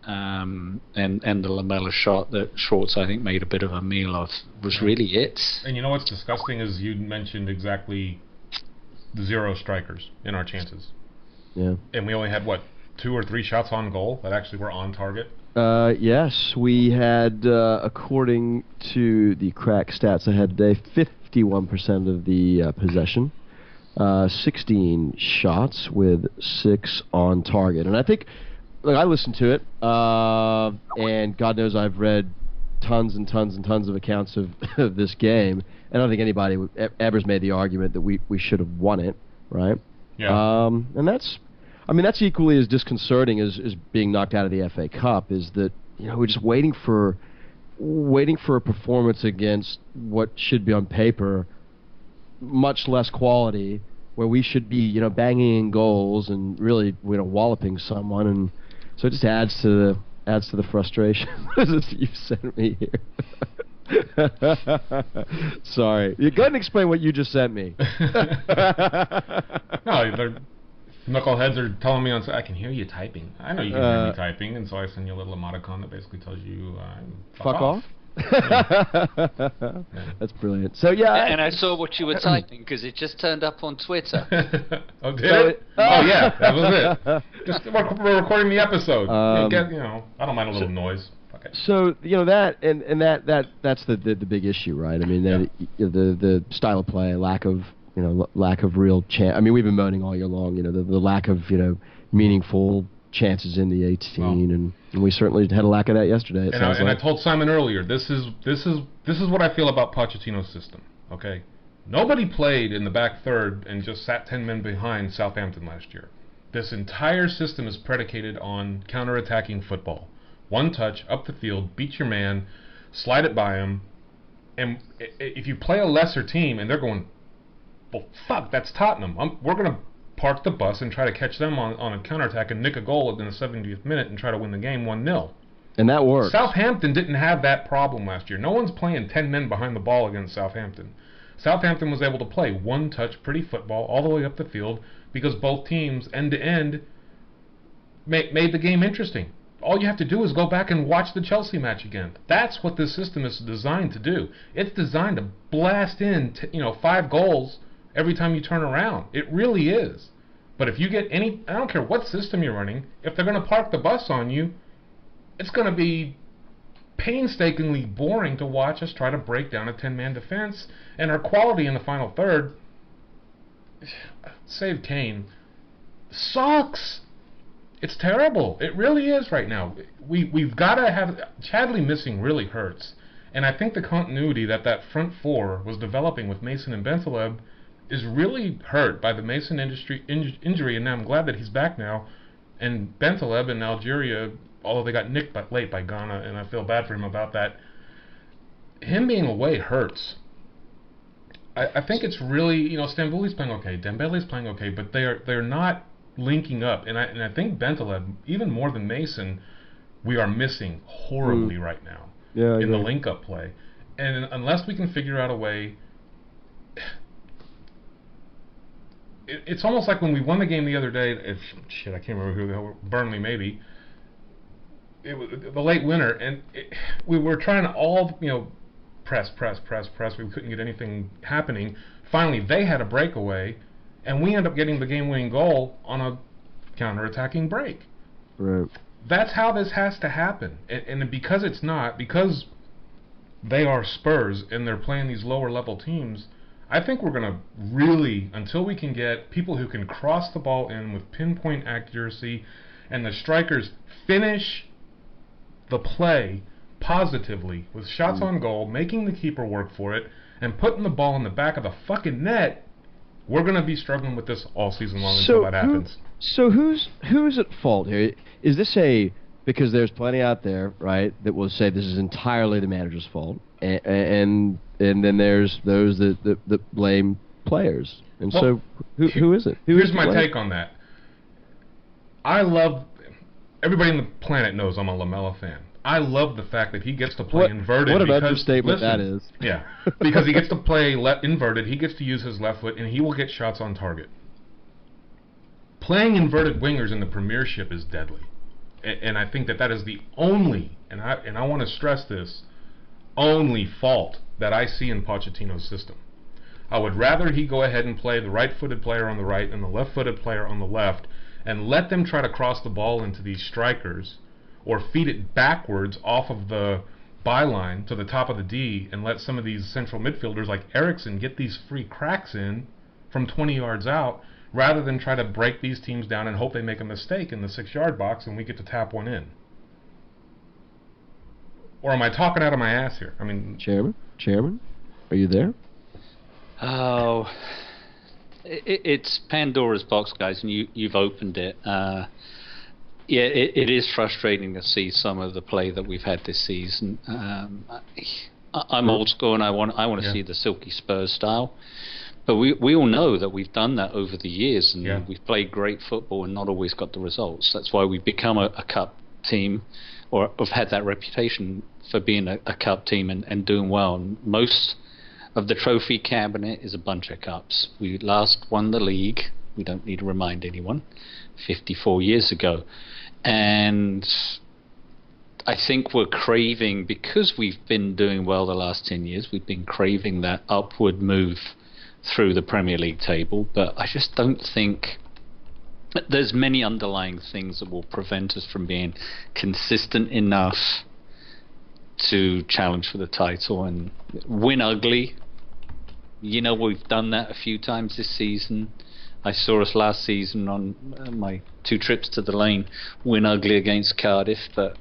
and the Lamella shot that Schwartz, I think, made a bit of a meal of was really it. And you know what's disgusting is you mentioned exactly 0 strikers in our chances. Yeah. And we only had, 2 or 3 shots on goal that actually were on target? Yes, we had, according to the crack stats I had today, 51% of the possession, 16 shots with 6 on target. And I think, look, I listened to it, and God knows I've read tons and tons and tons of accounts of this game. I don't think anybody ever's made the argument that we should have won it, right? Yeah. And that's equally as disconcerting as being knocked out of the FA Cup. Is that we're just waiting for a performance against what should be on paper much less quality, where we should be banging in goals and really walloping someone, and so it just adds to the frustration that you've sent me here. Sorry. You go ahead and explain what you just sent me. No, they're knuckleheads are telling me I can hear you typing. I know you can hear me typing, and so I send you a little emoticon that basically tells you fuck off. Yeah. That's brilliant. So and I saw what you were typing because it just turned up on Twitter. Oh, did it? Oh yeah, that was it. Just we're recording the episode. I don't mind a little noise. Okay. So that's the big issue, right? I mean, the style of play, lack of real chance. I mean, we've been moaning all year long, the lack of meaningful chances in the 18, and we certainly had a lack of that yesterday. I told Simon earlier, this is what I feel about Pochettino's system. Okay, nobody played in the back third and just sat 10 men behind Southampton last year. This entire system is predicated on counter-attacking football. One touch up the field, beat your man, slide it by him, and if you play a lesser team and they're going, well, fuck, that's Tottenham. We're going to park the bus and try to catch them on a counterattack and nick a goal in the 70th minute and try to win the game 1-0. And that worked. Southampton didn't have that problem last year. No one's playing 10 men behind the ball against Southampton. Southampton was able to play one-touch, pretty football all the way up the field because both teams, end-to-end, made the game interesting. All you have to do is go back and watch the Chelsea match again. That's what this system is designed to do. It's designed to blast in 5 goals every time you turn around. It really is. But if you get I don't care what system you're running, if they're going to park the bus on you, it's going to be painstakingly boring to watch us try to break down a 10-man defense. And our quality in the final third, save Kane, sucks. It's terrible. It really is right now. We've got to have... Chadley missing really hurts. And I think the continuity that front four was developing with Mason and Bentaleb is really hurt by the Mason injury, and now I'm glad that he's back now. And Bentaleb in Algeria, although they got nicked late by Ghana, and I feel bad for him about that, him being away hurts. I think it's really, Stambouli playing okay, Dembele's playing okay, but they're not linking up. And I think Bentaleb, even more than Mason, we are missing horribly right now in the link-up play. And unless we can figure out a way... It's almost like when we won the game the other day. I can't remember who the hell. Burnley, maybe. It was the late winner, and we were trying to all press. We couldn't get anything happening. Finally, they had a breakaway, and we ended up getting the game-winning goal on a counter-attacking break. Right. That's how this has to happen, and because it's not, because they are Spurs and they're playing these lower-level teams. I think we're going to really, until we can get people who can cross the ball in with pinpoint accuracy and the strikers finish the play positively with shots on goal, making the keeper work for it, and putting the ball in the back of the fucking net, we're going to be struggling with this all season long until that happens. So who's at fault here? Is this because there's plenty out there, right, that will say this is entirely the manager's fault, and then there's those that blame players. And so who is it? Here's my take on that. Everybody on the planet knows I'm a Lamella fan. I love the fact that he gets to play inverted. What an understatement that is. Yeah, because he gets to play inverted, he gets to use his left foot, and he will get shots on target. Playing inverted wingers in the Premiership is deadly. And I think that is the only, and I want to stress this, only fault that I see in Pochettino's system. I would rather he go ahead and play the right-footed player on the right and the left-footed player on the left, and let them try to cross the ball into these strikers, or feed it backwards off of the byline to the top of the D, and let some of these central midfielders like Eriksen get these free cracks in from 20 yards out, rather than try to break these teams down and hope they make a mistake in the 6-yard box and we get to tap one in. Or am I talking out of my ass here? I mean, Chairman, are you there? Oh, it's Pandora's box, guys, and you've opened it. Yeah, it is frustrating to see some of the play that we've had this season. I'm old school, and I want to see the silky Spurs style. But we all know that we've done that over the years, and we've played great football and not always got the results. That's why we've become a cup team, or have had that reputation for being a cup team and doing well. And most of the trophy cabinet is a bunch of cups. We last won the league, we don't need to remind anyone, 54 years ago. And I think we're craving, because we've been doing well the last 10 years, we've been craving that upward move through the Premier League table. But I just don't think there's many underlying things that will prevent us from being consistent enough to challenge for the title and win ugly. You know, we've done that a few times this season. I saw us last season on my 2 trips to the lane win ugly against Cardiff, but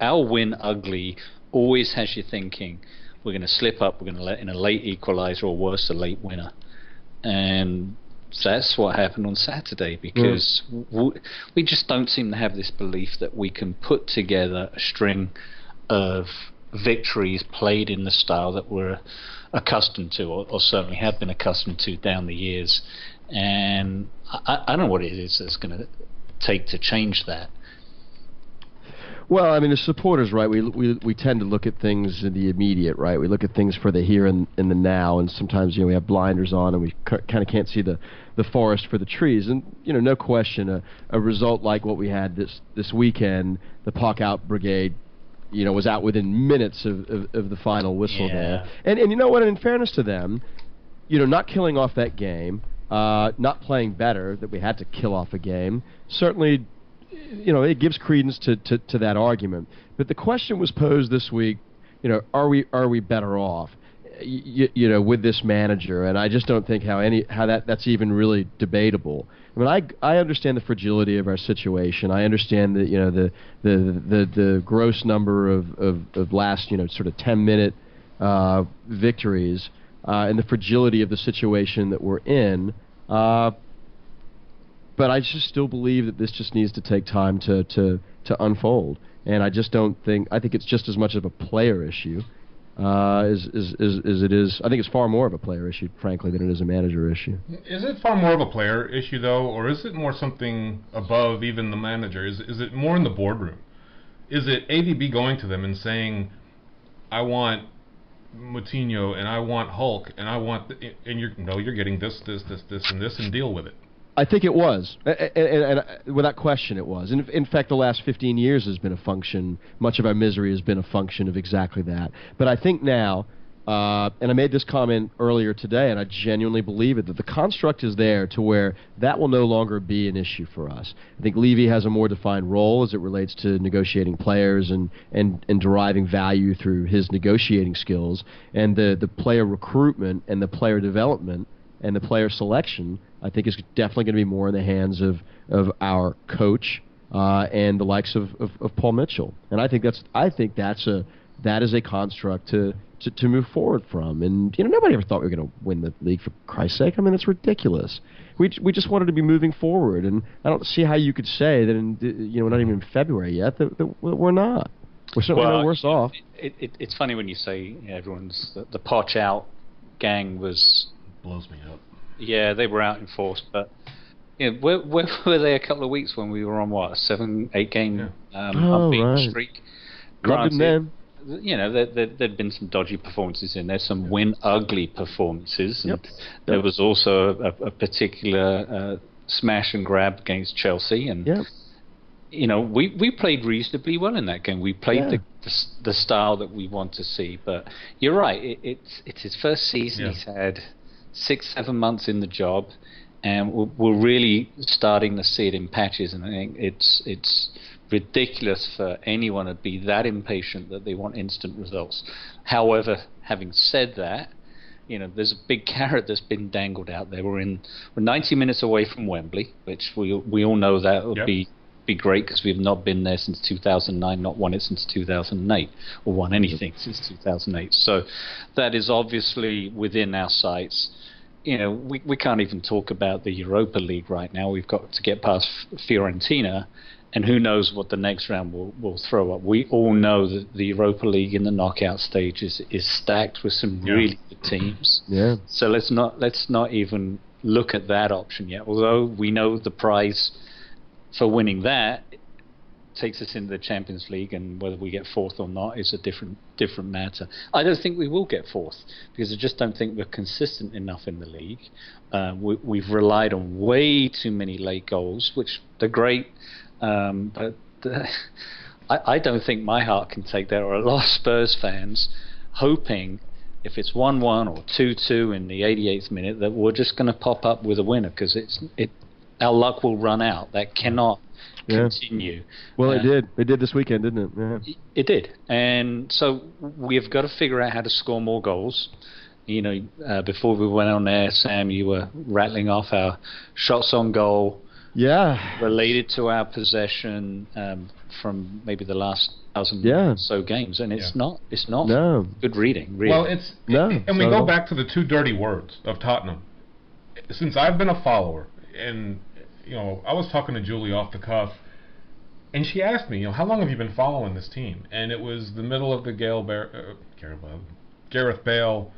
our win ugly always has you thinking we're going to slip up, we're going to let in a late equaliser, or worse, a late winner. And that's what happened on Saturday, because we just don't seem to have this belief that we can put together a string of victories played in the style that we're accustomed to, or certainly have been accustomed to down the years. And I don't know what it is that's going to take to change that. Well, I mean, as supporters, right, we tend to look at things in the immediate, right? We look at things for the here and the now, and sometimes, we have blinders on and we kind of can't see the forest for the trees. And, no question, a result like what we had this weekend, the Puck Out Brigade, was out within minutes of the final whistle there. And you know what, in fairness to them, not killing off that game, not playing better, that we had to kill off a game, certainly, it gives credence to that argument. But the question was posed this week, are we better off, with this manager? And I just don't think how that's even really debatable. I mean, I understand the fragility of our situation. I understand that the gross number of last sort of 10-minute victories, and the fragility of the situation that we're in. But I just still believe that this just needs to take time to unfold. And I just don't think, I think it's just as much of a player issue as it is. I think it's far more of a player issue, frankly, than it is a manager issue. Is it far more of a player issue, though, or is it more something above even the manager? Is it more in the boardroom? Is it AVB going to them and saying, I want Moutinho, and I want Hulk, and I want, and you're getting this, and this, and deal with it? I think it was, and without question it was. And in fact, the last 15 years has been a function, much of our misery has been a function of exactly that. But I think now, and I made this comment earlier today, and I genuinely believe it, that the construct is there to where that will no longer be an issue for us. I think Levy has a more defined role as it relates to negotiating players and deriving value through his negotiating skills, and the player recruitment and the player development and the player selection, I think, is definitely going to be more in the hands of our coach and the likes of Paul Mitchell. And I think that is a construct to move forward from. And nobody ever thought we were going to win the league, for Christ's sake. I mean, it's ridiculous. We just wanted to be moving forward, and I don't see how you could say that we're not even in February yet that we're not. We're certainly no worse off. It's funny when you say everyone's the Poch Out gang blows me up. Yeah, they were out in force, but where were they a couple of weeks when we were on a 7-8 game unbeaten streak? Loved them. There'd been some dodgy performances in there, some win ugly performances, and there was also a particular smash and grab against Chelsea, and we played reasonably well in that game. We played the style that we want to see. But you're right. It's his first season. Yeah. He's had 6-7 months in the job, and we're really starting to see it in patches. And I think it's ridiculous for anyone to be that impatient that they want instant results. However, having said that, there's a big carrot that's been dangled out there. We're 90 minutes away from Wembley, which we all know that would be great because we've not been there since 2009, not won it since 2008, or won anything since 2008. So that is obviously within our sights. We can't even talk about the Europa League right now. We've got to get past Fiorentina, and who knows what the next round will throw up. We all know that the Europa League in the knockout stage is stacked with some really good teams. Yeah. So let's not even look at that option yet. Although we know the prize for winning that takes us into the Champions League, and whether we get fourth or not is a different matter. I don't think we will get fourth because I just don't think we're consistent enough in the league. We've relied on way too many late goals, which they're great. But I don't think my heart can take that, or a lot of Spurs fans hoping if it's 1-1 or 2-2 in the 88th minute that we're just going to pop up with a winner, because our luck will run out. That cannot continue. Well, it did. It did this weekend, didn't it? Yeah. It did. And so we've got to figure out how to score more goals. Before we went on air, Sam, you were rattling off our shots on goal. Yeah. Related to our possession from maybe the last 1,000 or so games, and it's not good reading, really. Well, and we go back to the two dirty words of Tottenham. Since I've been a follower, and I was talking to Julie off the cuff, and she asked me, how long have you been following this team? And it was the middle of the Gareth Bale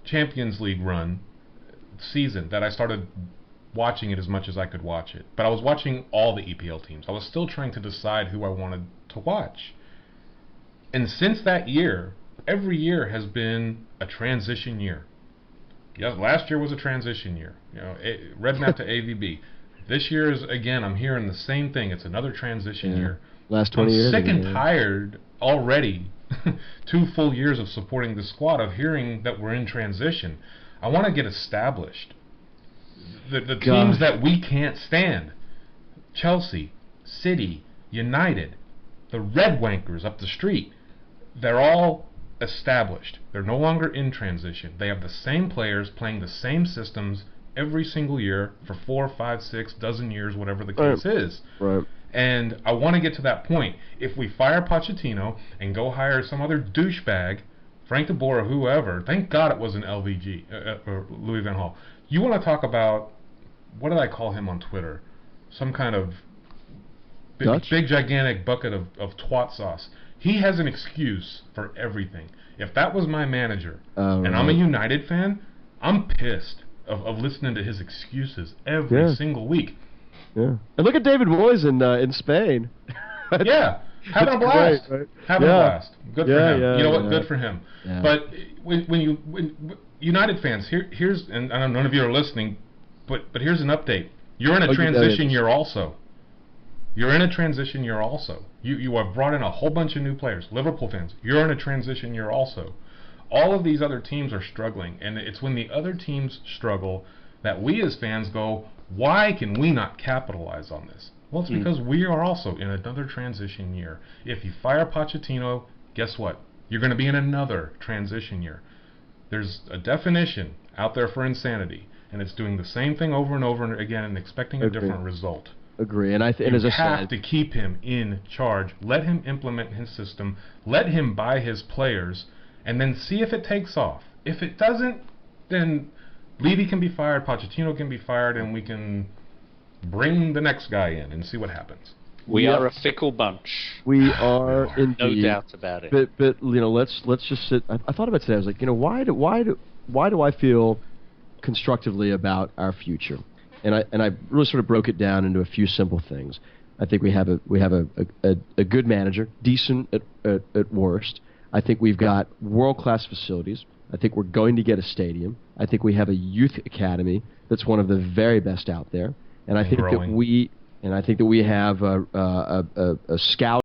Champions League run season that I started watching it as much as I could watch it. But I was watching all the EPL teams. I was still trying to decide who I wanted to watch. And since that year, every year has been a transition year. Yeah, last year was a transition year. Redknapp to AVB. This year is, again, I'm hearing the same thing. It's another transition year. Last 20 years. I'm sick and tired already, 2 full years of supporting the squad, of hearing that we're in transition. I want to get established. The teams that we can't stand, Chelsea, City, United, the Red Wankers up the street, they're all established. They're no longer in transition. They have the same players playing the same systems every single year for 4, 5, 6 dozen years, whatever the case is. Right. And I want to get to that point. If we fire Pochettino and go hire some other douchebag, Frank de Boer or whoever, thank God it wasn't LVG, or Louis van Gaal. You want to talk about, what did I call him on Twitter? Some kind of big gigantic bucket of twat sauce. He has an excuse for everything. If that was my manager, and I'm a United fan, I'm pissed of listening to his excuses every single week. Yeah. And look at David Moyes in Spain. Yeah. Having a blast. Great, right? Having a blast. Good for him. Yeah, you know what? Good for him. Yeah. But when United fans, here's, and I know none of you are listening, but here's an update. You're in a transition year also. You're in a transition year also. You have brought in a whole bunch of new players. Liverpool fans, you're in a transition year also. All of these other teams are struggling, and it's when the other teams struggle that we as fans go, why can we not capitalize on this? Well, it's because we are also in another transition year. If you fire Pochettino, guess what? You're going to be in another transition year. There's a definition out there for insanity, and it's doing the same thing over and over again and expecting a different result. Agree. And you have to keep him in charge. Let him implement his system. Let him buy his players, and then see if it takes off. If it doesn't, then Levy can be fired, Pochettino can be fired, and we can bring the next guy in and see what happens. We are a fickle bunch. We are indeed. No doubt about it. But let's just sit. I thought about it today. I was like, why do I feel constructively about our future? And I really sort of broke it down into a few simple things. I think we have a good manager, decent at worst. I think we've got world-class facilities. I think we're going to get a stadium. I think we have a youth academy that's one of the very best out there. And I think that And I think that we have a scout